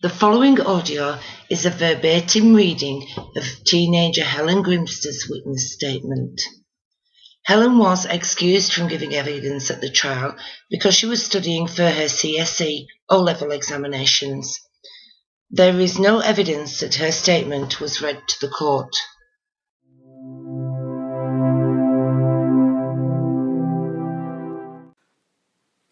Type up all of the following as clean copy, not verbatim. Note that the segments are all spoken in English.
The following audio is a verbatim reading of teenager Helen Grimster's witness statement. Helen was excused from giving evidence at the trial because she was studying for her CSE O-level examinations. There is no evidence that her statement was read to the court.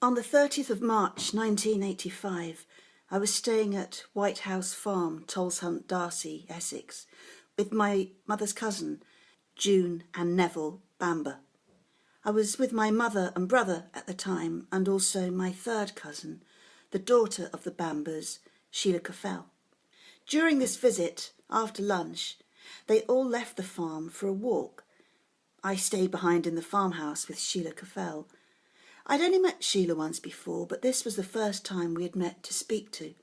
On the 30th of March 1985, I was staying at White House Farm, Tolshunt, Darcy, Essex, with my mother's cousin, June and Neville Bamber. I was with my mother and brother at the time, and also my third cousin, the daughter of the Bambers, Sheila Caffell. During this visit, after lunch, they all left the farm for a walk. I stayed behind in the farmhouse with Sheila Caffell. I'd only met Sheila once before, but this was the first time we had met to speak to.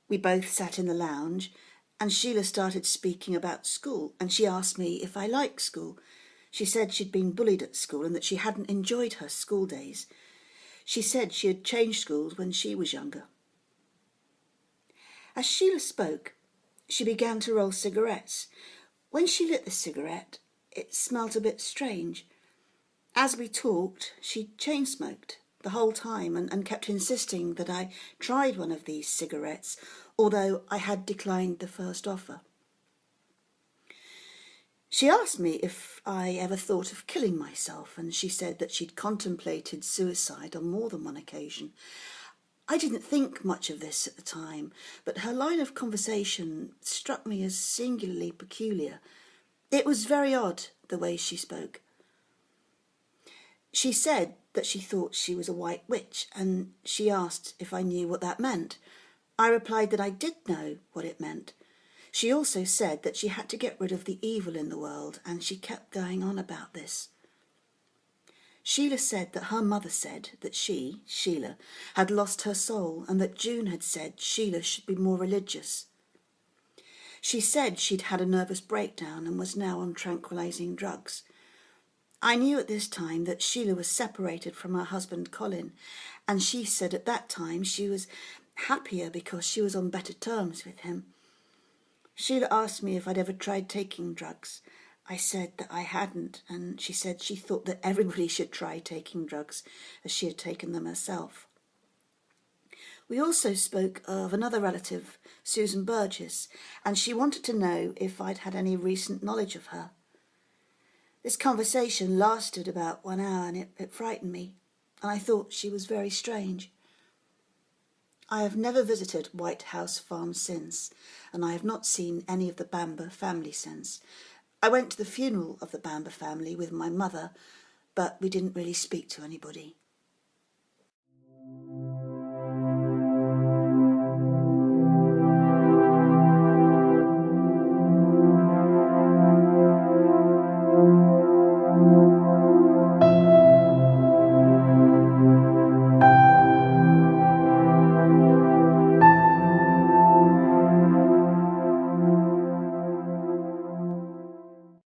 We both sat in the lounge, and Sheila started speaking about school, and she asked me if I liked school. She said she'd been bullied at school and that she hadn't enjoyed her school days. She said she had changed schools when she was younger. As Sheila spoke, she began to roll cigarettes. When she lit the cigarette, it smelt a bit strange. As we talked, she chain-smoked the whole time and kept insisting that I tried one of these cigarettes, although I had declined the first offer. She asked me if I ever thought of killing myself, and she said that she'd contemplated suicide on more than one occasion. I didn't think much of this at the time, but her line of conversation struck me as singularly peculiar. It was very odd, the way she spoke. She said that she thought she was a white witch, and she asked if I knew what that meant. I replied that I did know what it meant. She also said that she had to get rid of the evil in the world, and she kept going on about this. Sheila said that her mother said that she, Sheila, had lost her soul, and that June had said Sheila should be more religious. She said she'd had a nervous breakdown and was now on tranquilizing drugs. I knew at this time that Sheila was separated from her husband Colin, and she said at that time she was happier because she was on better terms with him. Sheila asked me if I'd ever tried taking drugs. I said that I hadn't, and she said she thought that everybody should try taking drugs, as she had taken them herself. We also spoke of another relative, Susan Burgess, and she wanted to know if I'd had any recent knowledge of her. This conversation lasted about 1 hour, and it frightened me, and I thought she was very strange. I have never visited White House Farm since, and I have not seen any of the Bamber family since. I went to the funeral of the Bamber family with my mother, but we didn't really speak to anybody.